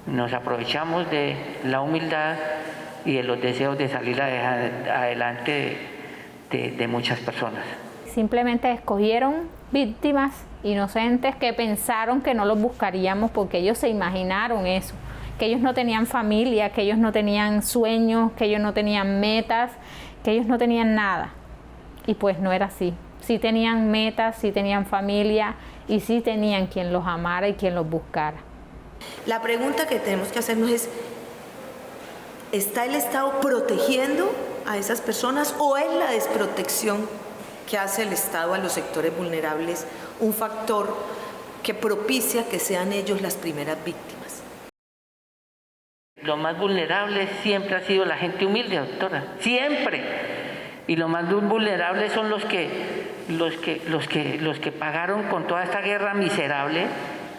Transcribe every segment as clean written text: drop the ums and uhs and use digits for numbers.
Nos aprovechamos de la humildad y de los deseos de salir adelante de muchas personas. Simplemente escogieron víctimas inocentes que pensaron que no los buscaríamos porque ellos se imaginaron eso, que ellos no tenían familia, que ellos no tenían sueños, que ellos no tenían metas, que ellos no tenían nada. Y pues no era así. Sí tenían metas, sí tenían familia y sí tenían quien los amara y quien los buscara. La pregunta que tenemos que hacernos es, ¿está el Estado protegiendo a esas personas o es la desprotección que hace el Estado a los sectores vulnerables un factor que propicia que sean ellos las primeras víctimas? Lo más vulnerable siempre ha sido la gente humilde, doctora, siempre. Y lo más vulnerable son los que pagaron con toda esta guerra miserable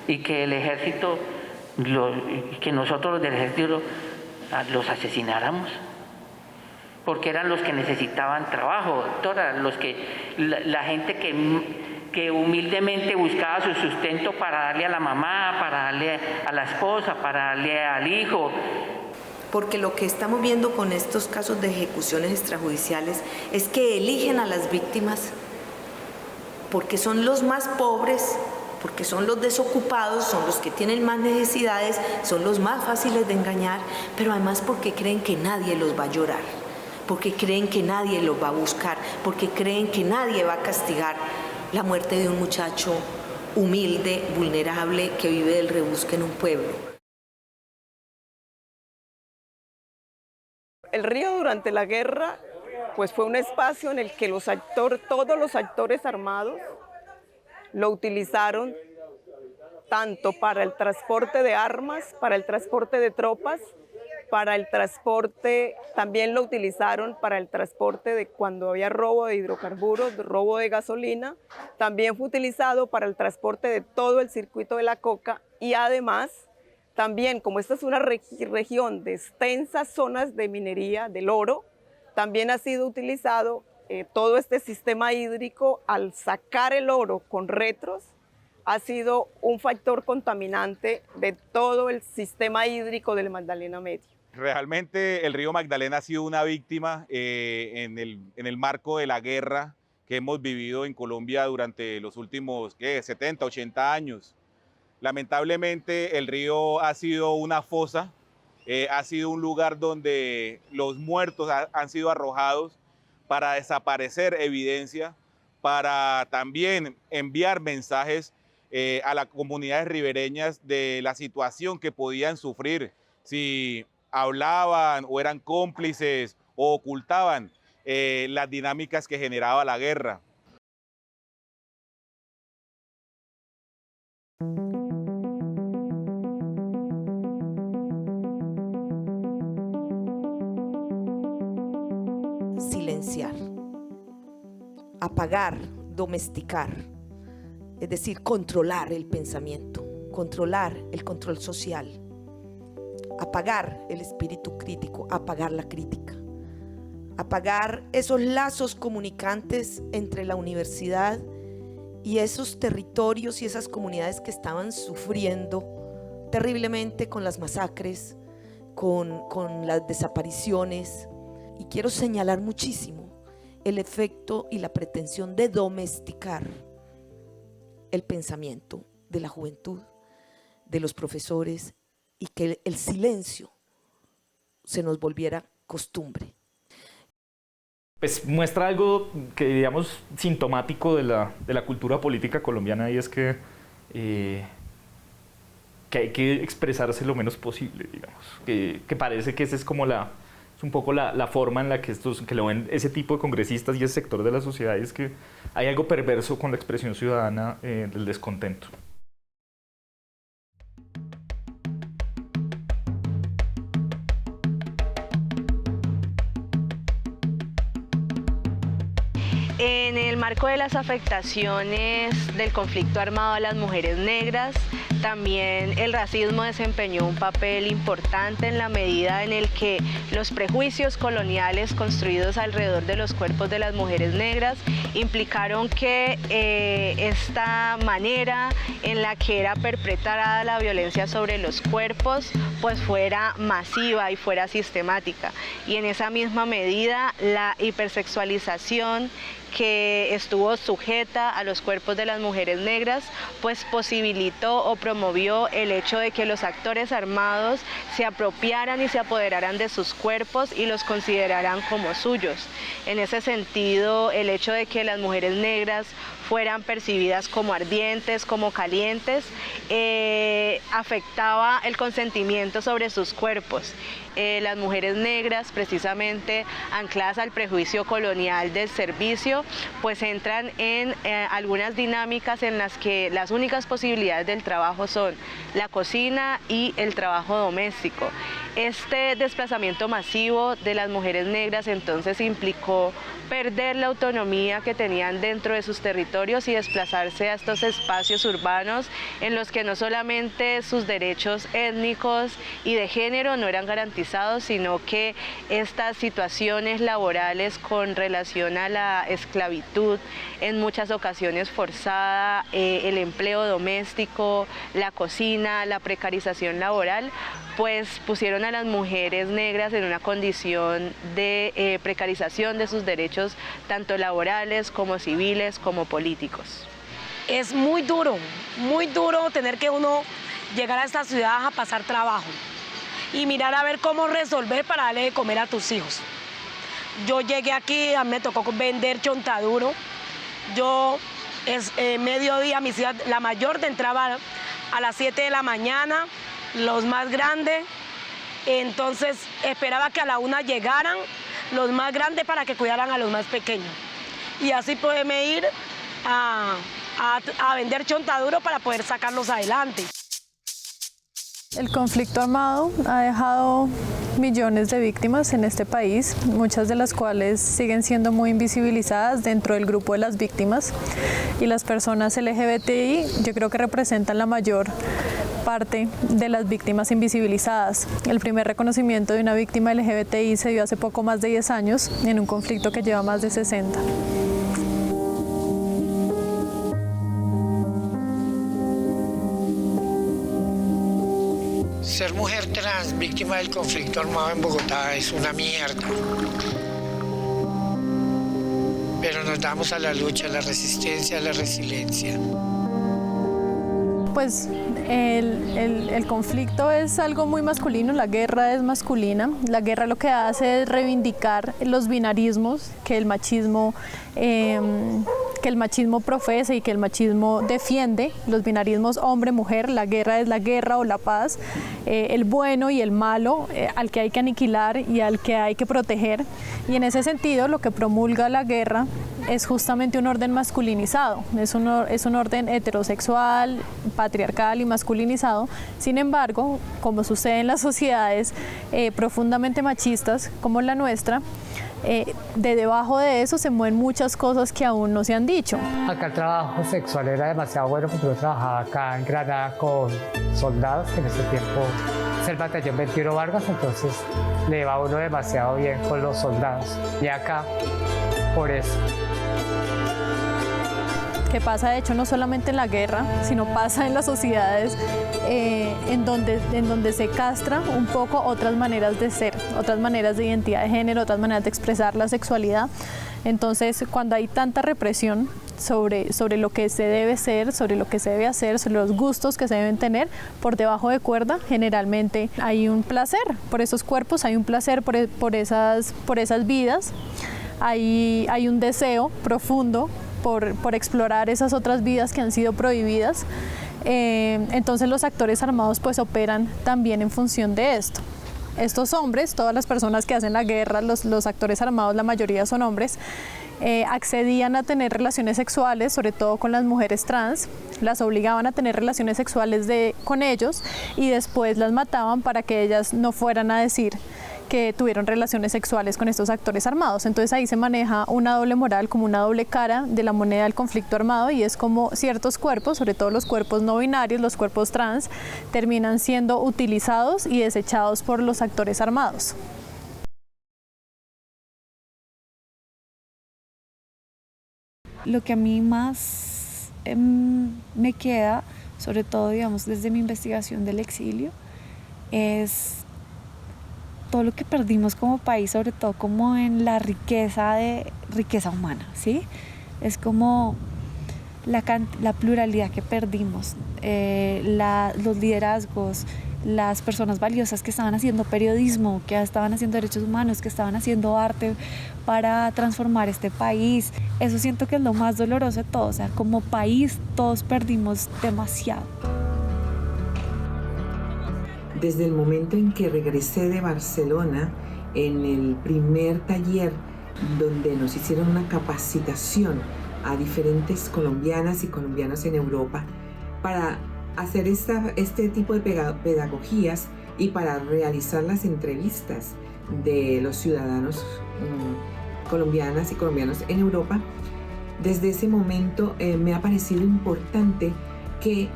y que el ejército, que nosotros los del ejército los asesináramos. Porque eran los que necesitaban trabajo, doctora, la gente que humildemente buscaba su sustento para darle a la mamá, para darle a la esposa, para darle al hijo. Porque lo que estamos viendo con estos casos de ejecuciones extrajudiciales es que eligen a las víctimas porque son los más pobres, porque son los desocupados, son los que tienen más necesidades, son los más fáciles de engañar, pero además porque creen que nadie los va a llorar, porque creen que nadie los va a buscar, porque creen que nadie va a castigar la muerte de un muchacho humilde, vulnerable, que vive del rebusque en un pueblo. El río durante la guerra pues fue un espacio en el que todos los actores armados lo utilizaron tanto para el transporte de armas, para el transporte de tropas, para el transporte, también lo utilizaron para el transporte de cuando había robo de hidrocarburos, robo de gasolina, también fue utilizado para el transporte de todo el circuito de la coca y además también, como esta es una región de extensas zonas de minería del oro, también ha sido utilizado todo este sistema hídrico al sacar el oro con retros, ha sido un factor contaminante de todo el sistema hídrico del Magdalena Medio. Realmente el río Magdalena ha sido una víctima en el marco de la guerra que hemos vivido en Colombia durante los últimos 70, 80 años. Lamentablemente el río ha sido una fosa, ha sido un lugar donde los muertos han sido arrojados para desaparecer evidencia, para también enviar mensajes a las comunidades ribereñas de la situación que podían sufrir si hablaban o eran cómplices o ocultaban las dinámicas que generaba la guerra. Silenciar, apagar, domesticar, es decir, controlar el pensamiento, controlar el control social, apagar el espíritu crítico, apagar la crítica, apagar esos lazos comunicantes entre la universidad y esos territorios y esas comunidades que estaban sufriendo terriblemente con las masacres, con las desapariciones. Y quiero señalar muchísimo el efecto y la pretensión de domesticar el pensamiento de la juventud, de los profesores, y que el silencio se nos volviera costumbre. Pues muestra algo que diríamos sintomático de la cultura política colombiana, y es que hay que expresarse lo menos posible, digamos. Que parece que esa es como es un poco la forma en la que que lo ven ese tipo de congresistas y ese sector de la sociedad, es que hay algo perverso con la expresión ciudadana del descontento. En el marco de las afectaciones del conflicto armado a las mujeres negras, también el racismo desempeñó un papel importante en la medida en el que los prejuicios coloniales construidos alrededor de los cuerpos de las mujeres negras implicaron que esta manera en la que era perpetrada la violencia sobre los cuerpos pues fuera masiva y fuera sistemática. Y en esa misma medida la hipersexualización que estuvo sujeta a los cuerpos de las mujeres negras, pues posibilitó o promovió el hecho de que los actores armados se apropiaran y se apoderaran de sus cuerpos y los consideraran como suyos. En ese sentido, el hecho de que las mujeres negras fueran percibidas como ardientes, como calientes, afectaba el consentimiento sobre sus cuerpos. Las mujeres negras, precisamente ancladas al prejuicio colonial del servicio, pues entran en algunas dinámicas en las que las únicas posibilidades del trabajo son la cocina y el trabajo doméstico. Este desplazamiento masivo de las mujeres negras entonces implicó perder la autonomía que tenían dentro de sus territorios y desplazarse a estos espacios urbanos en los que no solamente sus derechos étnicos y de género no eran garantizados, sino que estas situaciones laborales con relación a la esclavitud, en muchas ocasiones forzada, el empleo doméstico, la cocina, la precarización laboral, pues pusieron a las mujeres negras en una condición de precarización de sus derechos, tanto laborales como civiles como políticos. Es muy duro tener que uno llegar a esta ciudad a pasar trabajo y mirar a ver cómo resolver para darle de comer a tus hijos. Yo llegué aquí, me tocó vender chontaduro. Yo, mediodía, mis hijas, la mayor entraba a las 7 de la mañana, los más grandes, entonces esperaba que a la 1 llegaran los más grandes para que cuidaran a los más pequeños. Y así poderme ir a vender chontaduro para poder sacarlos adelante. El conflicto armado ha dejado millones de víctimas en este país, muchas de las cuales siguen siendo muy invisibilizadas dentro del grupo de las víctimas, y las personas LGBTI yo creo que representan la mayor parte de las víctimas invisibilizadas. El primer reconocimiento de una víctima LGBTI se dio hace poco más de 10 años en un conflicto que lleva más de 60. Ser mujer trans, víctima del conflicto armado en Bogotá, es una mierda. Pero nos damos a la lucha, a la resistencia, a la resiliencia. Pues el conflicto es algo muy masculino, la guerra es masculina. La guerra lo que hace es reivindicar los binarismos que el machismo profesa y que el machismo defiende, los binarismos hombre-mujer. La guerra es la guerra o la paz, el bueno y el malo, al que hay que aniquilar y al que hay que proteger. Y en ese sentido lo que promulga la guerra es justamente un orden masculinizado, es un orden heterosexual, patriarcal y masculinizado. Sin embargo, como sucede en las sociedades profundamente machistas como la nuestra, de debajo de eso se mueven muchas cosas que aún no se han dicho. Acá el trabajo sexual era demasiado bueno porque yo trabajaba acá en Granada con soldados, que en ese tiempo es el batallón 21 Vargas, entonces le va a uno demasiado bien con los soldados. Y acá, por eso. Que pasa de hecho no solamente en la guerra, sino pasa en las sociedades en donde se castra un poco otras maneras de ser, otras maneras de identidad de género, otras maneras de expresar la sexualidad. Entonces, cuando hay tanta represión sobre lo que se debe ser, sobre lo que se debe hacer, sobre los gustos que se deben tener, por debajo de cuerda generalmente hay un placer por esos cuerpos, hay un placer por esas vidas, hay un deseo profundo por explorar esas otras vidas que han sido prohibidas. Entonces los actores armados pues operan también en función de esto. Estos hombres, todas las personas que hacen la guerra, los actores armados, la mayoría son hombres, accedían a tener relaciones sexuales, sobre todo con las mujeres trans, las obligaban a tener relaciones sexuales con ellos y después las mataban para que ellas no fueran a decir que tuvieron relaciones sexuales con estos actores armados. Entonces ahí se maneja una doble moral, como una doble cara de la moneda del conflicto armado, y es como ciertos cuerpos, sobre todo los cuerpos no binarios, los cuerpos trans, terminan siendo utilizados y desechados por los actores armados. Lo que a mí más me queda, sobre todo, digamos, desde mi investigación del exilio, es todo lo que perdimos como país, sobre todo como en la riqueza humana, ¿sí? Es como la pluralidad que perdimos, los liderazgos, las personas valiosas que estaban haciendo periodismo, que estaban haciendo derechos humanos, que estaban haciendo arte para transformar este país. Eso siento que es lo más doloroso de todo. O sea, como país todos perdimos demasiado. Desde el momento en que regresé de Barcelona, en el primer taller donde nos hicieron una capacitación a diferentes colombianas y colombianos en Europa para hacer este tipo de pedagogías y para realizar las entrevistas de los ciudadanos colombianas y colombianos en Europa. Desde ese momento me ha parecido importante que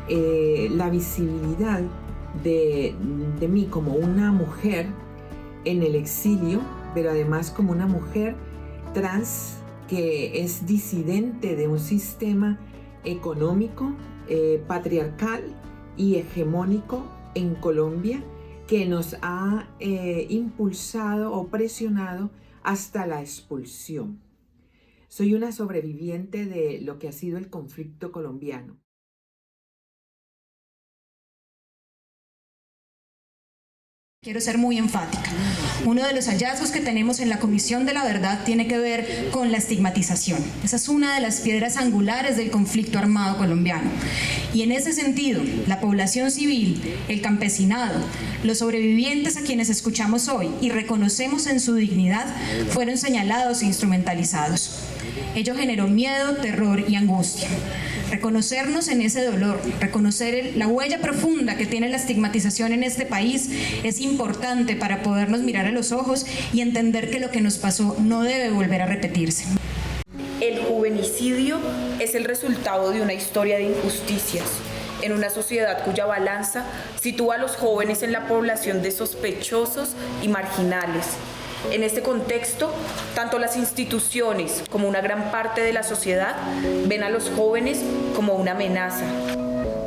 la visibilidad de mí como una mujer en el exilio, pero además como una mujer trans que es disidente de un sistema económico, patriarcal y hegemónico en Colombia, que nos ha impulsado o presionado hasta la expulsión. Soy una sobreviviente de lo que ha sido el conflicto colombiano. Quiero ser muy enfática. Uno de los hallazgos que tenemos en la Comisión de la Verdad tiene que ver con la estigmatización. Esa es una de las piedras angulares del conflicto armado colombiano. Y en ese sentido, la población civil, el campesinado, los sobrevivientes a quienes escuchamos hoy y reconocemos en su dignidad, fueron señalados e instrumentalizados. Ello generó miedo, terror y angustia. Reconocernos en ese dolor, reconocer la huella profunda que tiene la estigmatización en este país es importante para podernos mirar a los ojos y entender que lo que nos pasó no debe volver a repetirse. El juvenicidio es el resultado de una historia de injusticias en una sociedad cuya balanza sitúa a los jóvenes en la población de sospechosos y marginales. En este contexto, tanto las instituciones como una gran parte de la sociedad ven a los jóvenes como una amenaza.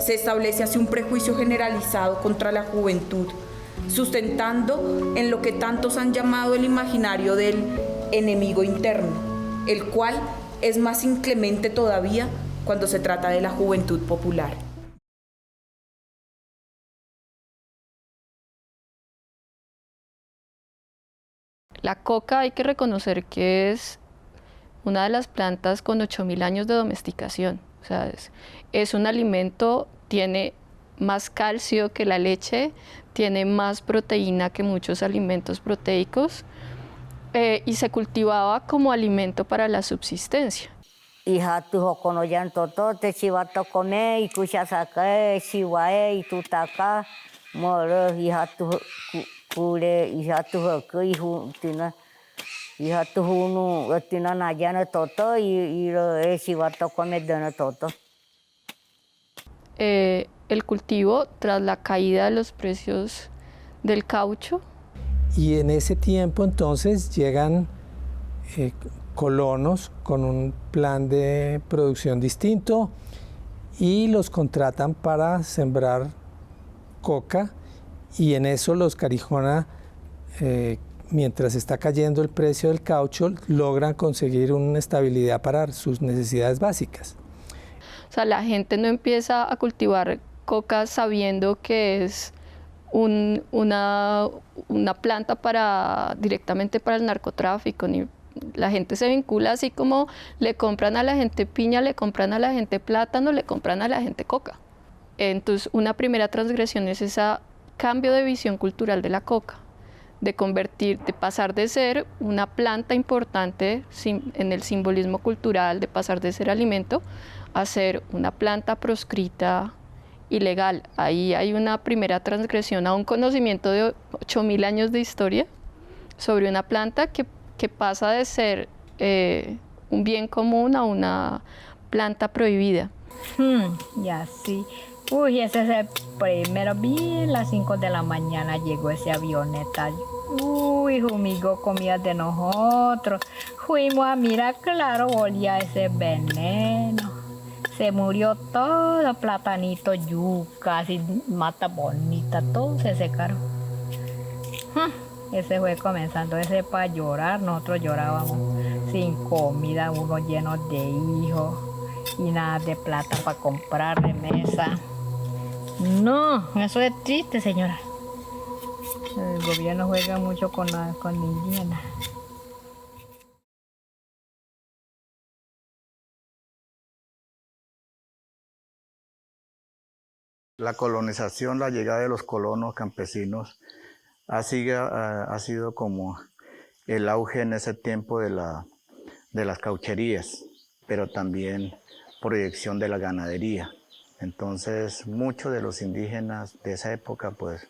Se establece así un prejuicio generalizado contra la juventud, sustentando en lo que tantos han llamado el imaginario del enemigo interno, el cual es más inclemente todavía cuando se trata de la juventud popular. La coca hay que reconocer que es una de las plantas con 8.000 años de domesticación. O sea, es un alimento, tiene más calcio que la leche, tiene más proteína que muchos alimentos proteicos y se cultivaba como alimento para la subsistencia. Hija tu hokonoyan toto te chivato come y kushasaka chiwae y tutaka moro hija tu kule hija tu hoku hija tu hunu tina nayana toto y lo chivato come dana toto. El cultivo tras la caída de los precios del caucho. Y en ese tiempo entonces llegan colonos con un plan de producción distinto y los contratan para sembrar coca, y en eso los Carijona, mientras está cayendo el precio del caucho, logran conseguir una estabilidad para sus necesidades básicas. O sea, la gente no empieza a cultivar coca sabiendo que es una planta directamente para el narcotráfico. La gente se vincula así como le compran a la gente piña, le compran a la gente plátano, le compran a la gente coca. Entonces, una primera transgresión es ese cambio de visión cultural de la coca, de pasar de ser una planta importante en el simbolismo cultural, de pasar de ser alimento, a ser una planta proscrita, ilegal. Ahí hay una primera transgresión a un conocimiento de 8.000 años de historia sobre una planta que pasa de ser un bien común a una planta prohibida. Ya sí. Uy, ese es el primero, bien las 5 de la mañana llegó ese avioneta. Uy, fumigó comida de nosotros. Fuimos a mirar, claro, olía ese veneno. Se murió todo, platanito, yuca, así, mata bonita, todo se secaron. Ese fue comenzando, ese para llorar, nosotros llorábamos sin comida, uno lleno de hijos y nada de plata para comprar remesa. No, eso es triste, señora. El gobierno juega mucho con indígenas. La colonización, la llegada de los colonos campesinos ha sido como el auge en ese tiempo de las caucherías, pero también proyección de la ganadería. Entonces, muchos de los indígenas de esa época, pues,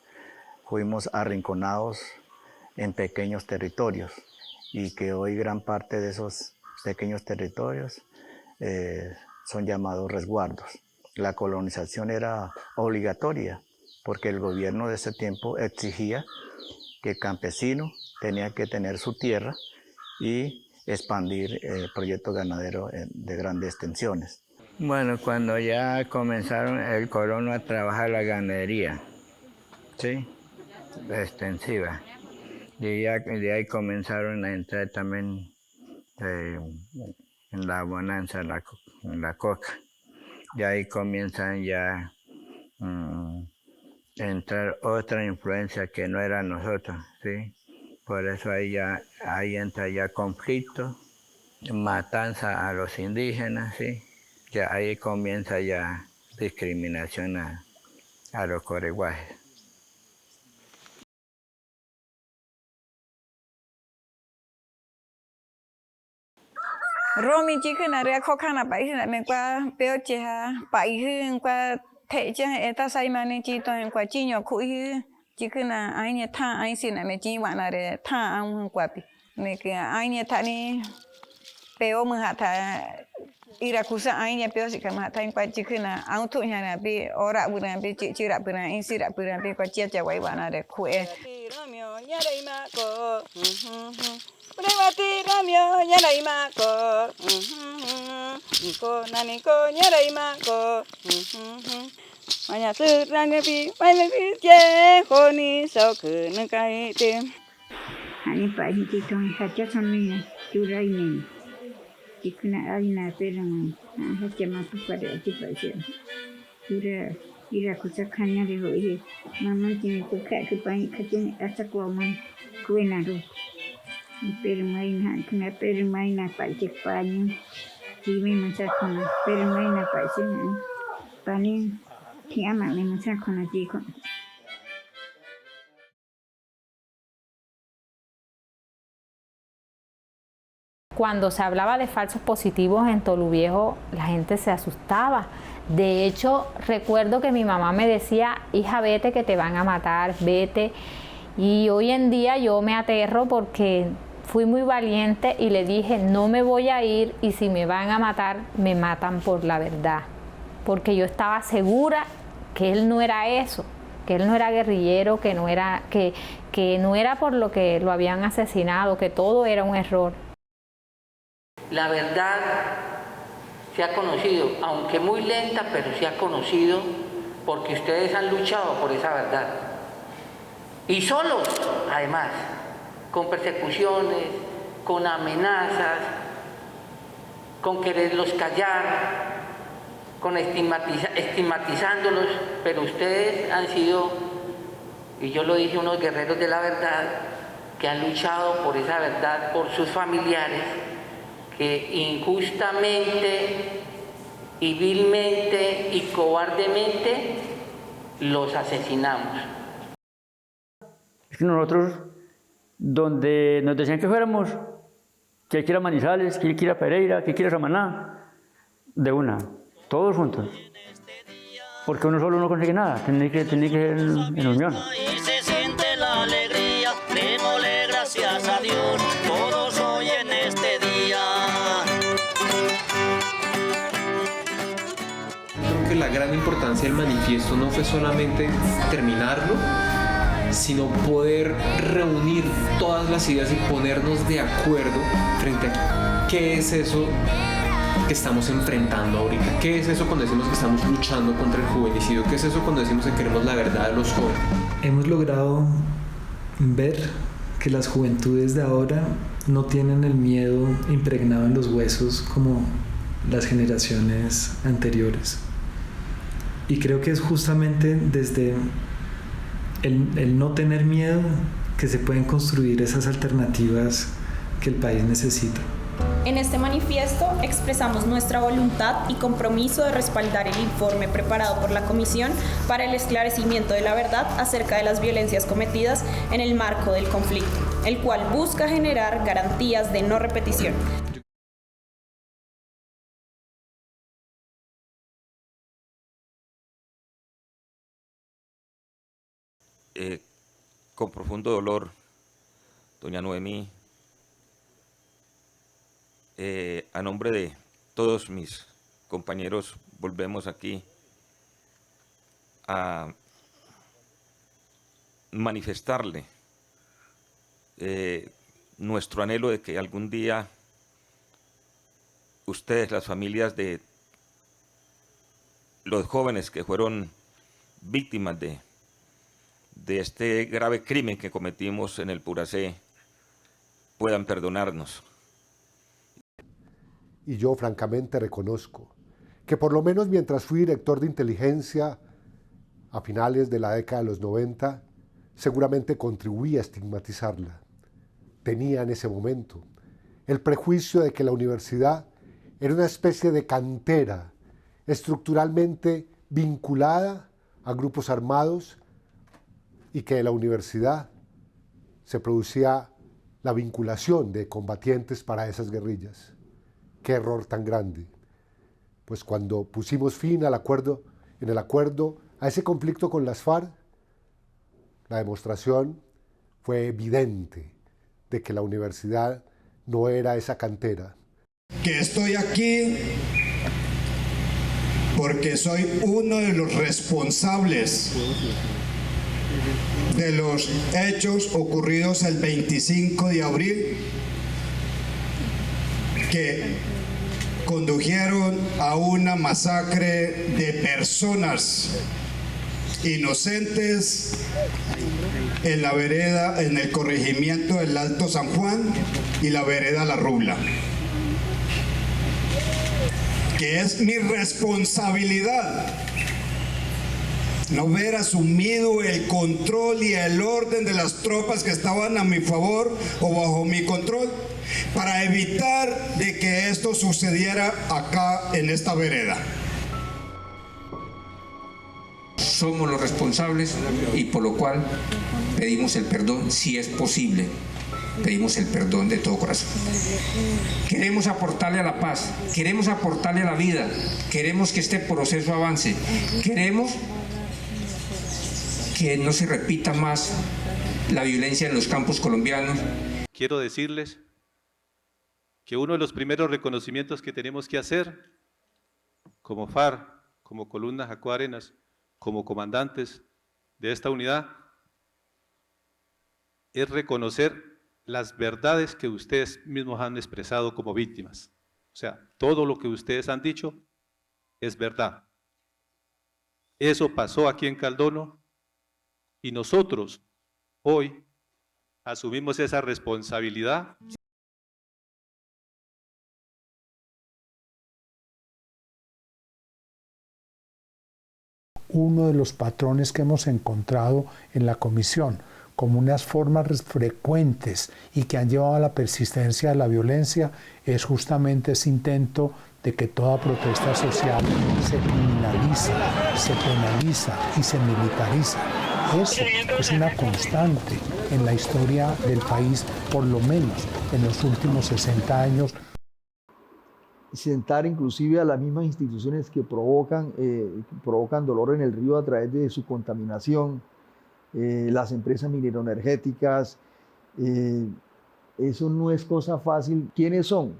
fuimos arrinconados en pequeños territorios y que hoy gran parte de esos pequeños territorios son llamados resguardos. La colonización era obligatoria porque el gobierno de ese tiempo exigía que el campesino tenía que tener su tierra y expandir el proyecto ganadero de grandes extensiones. Bueno, cuando ya comenzaron el colono a trabajar la ganadería, ¿sí? Extensiva. Y ya de ahí comenzaron a entrar también en la bonanza, en la coca. Y ahí comienzan ya a entrar otra influencia que no era nosotros, ¿sí? Por eso ahí entra ya conflicto, matanza a los indígenas, ¿sí? Ya ahí comienza ya discriminación a los coreguajes. Romi chikana rea kokana paisina me kwa peocheha paihu kwa teja eta saimane chito en kwa chiño kuhi chikana aine ta ainsina me chiwana re ta an kwapi me que aine tani peo mhata irakusa aine peo sikama ta en kwa chikana auto nyana bi ora buran bi chichira buran insira buran bi kwa chiacha waiwana re kue romio nyara ima ko Prevati ramyo nyarai mako, ko nani ko nyarai mako, manya surangnya pi, manya pi je, koni sok nukai te. Hani pak ni kita saja kami curai ni, jika nak alina perang, saja mampu pada cepat je. Sudah, ira kusakannya leho mama jenis kukat kebanyak kajian asak waman kue naru. Permainan, kena permainan Pak Jepang, kami macam mana permainan Pak Jepang, paling tiada macam mana jika. Cuando se hablaba de falsos positivos en Toluviejo, la gente se asustaba. De hecho, recuerdo que mi mamá me decía, hija, vete que te van a matar, vete. Y hoy en día yo me aterro porque fui muy valiente y le dije, no me voy a ir y si me van a matar, me matan por la verdad. Porque yo estaba segura que él no era eso, que él no era guerrillero, que no era por lo que lo habían asesinado, que todo era un error. La verdad se ha conocido, aunque muy lenta, pero se ha conocido porque ustedes han luchado por esa verdad. Y solos, además, con persecuciones, con amenazas, con quererlos callar, con estigmatizándolos, pero ustedes han sido, y yo lo dije, unos guerreros de la verdad, que han luchado por esa verdad, por sus familiares, que injustamente y vilmente y cobardemente los asesinamos. Es que nosotros, donde nos decían que fuéramos, que hay que ir a Manizales, que hay que ir a Pereira, que hay que ir a Samaná, de una, todos juntos. Porque uno solo no consigue nada, tiene que ir en unión. Y se siente la alegría, démosle gracias a gran importancia del manifiesto no fue solamente terminarlo, sino poder reunir todas las ideas y ponernos de acuerdo frente a qué es eso que estamos enfrentando ahorita, qué es eso cuando decimos que estamos luchando contra el juvenicidio, qué es eso cuando decimos que queremos la verdad de los jóvenes. Hemos logrado ver que las juventudes de ahora no tienen el miedo impregnado en los huesos como las generaciones anteriores. Y creo que es justamente desde el no tener miedo que se pueden construir esas alternativas que el país necesita. En este manifiesto expresamos nuestra voluntad y compromiso de respaldar el informe preparado por la Comisión para el esclarecimiento de la verdad acerca de las violencias cometidas en el marco del conflicto, el cual busca generar garantías de no repetición. Con profundo dolor, doña Noemí, a nombre de todos mis compañeros, volvemos aquí a manifestarle nuestro anhelo de que algún día ustedes, las familias de los jóvenes que fueron víctimas de este grave crimen que cometimos en el Puracé, puedan perdonarnos. Y yo francamente reconozco que por lo menos mientras fui director de inteligencia a finales de la década de los 90, seguramente contribuí a estigmatizarla. Tenía en ese momento el prejuicio de que la universidad era una especie de cantera estructuralmente vinculada a grupos armados y que en la universidad se producía la vinculación de combatientes para esas guerrillas. ¡Qué error tan grande! Pues cuando pusimos fin al acuerdo, a ese conflicto con las FARC, la demostración fue evidente de que la universidad no era esa cantera. Que estoy aquí porque soy uno de los responsables de los hechos ocurridos el 25 de abril que condujeron a una masacre de personas inocentes en la vereda, en el corregimiento del Alto San Juan y la vereda La Rubla. Que es mi responsabilidad no haber asumido el control y el orden de las tropas que estaban a mi favor o bajo mi control para evitar de que esto sucediera acá en esta vereda. Somos los responsables y por lo cual pedimos el perdón si es posible. Pedimos el perdón de todo corazón. Queremos aportarle a la paz, queremos aportarle a la vida, queremos que este proceso avance, queremos que no se repita más la violencia en los campos colombianos. Quiero decirles que uno de los primeros reconocimientos que tenemos que hacer como FARC, como Columna Jacobo Arenas, como comandantes de esta unidad, es reconocer las verdades que ustedes mismos han expresado como víctimas. O sea, todo lo que ustedes han dicho es verdad. Eso pasó aquí en Caldono y nosotros hoy asumimos esa responsabilidad. Uno de los patrones que hemos encontrado en la comisión como unas formas frecuentes y que han llevado a la persistencia de la violencia es justamente ese intento de que toda protesta social se criminaliza, se penaliza y se militariza. Eso es una constante en la historia del país, por lo menos en los últimos 60 años. Sentar inclusive a las mismas instituciones que provocan dolor en el río a través de su contaminación, las empresas mineroenergéticas, eso no es cosa fácil. ¿Quiénes son?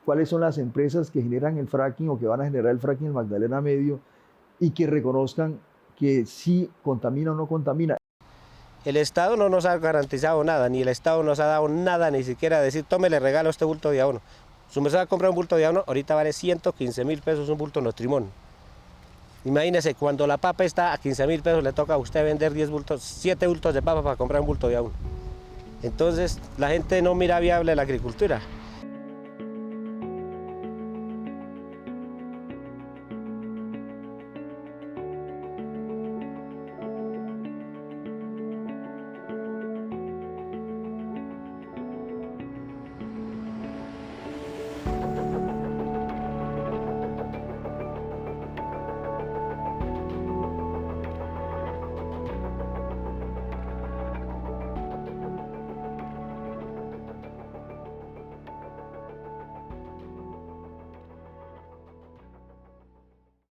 ¿Cuáles son las empresas que generan el fracking o que van a generar el fracking en Magdalena Medio? y que reconozcan que sí contamina o no contamina. El Estado no nos ha garantizado nada, ni el Estado nos ha dado nada, ni siquiera decir, tome, le regalo este bulto de abono. Su merced va a comprar un bulto de abono, ahorita vale 115.000 pesos un bulto Notrimón. Imagínese, cuando la papa está a 15.000 pesos, le toca a usted vender 7 bultos de papa para comprar un bulto de abono. Entonces, la gente no mira viable la agricultura.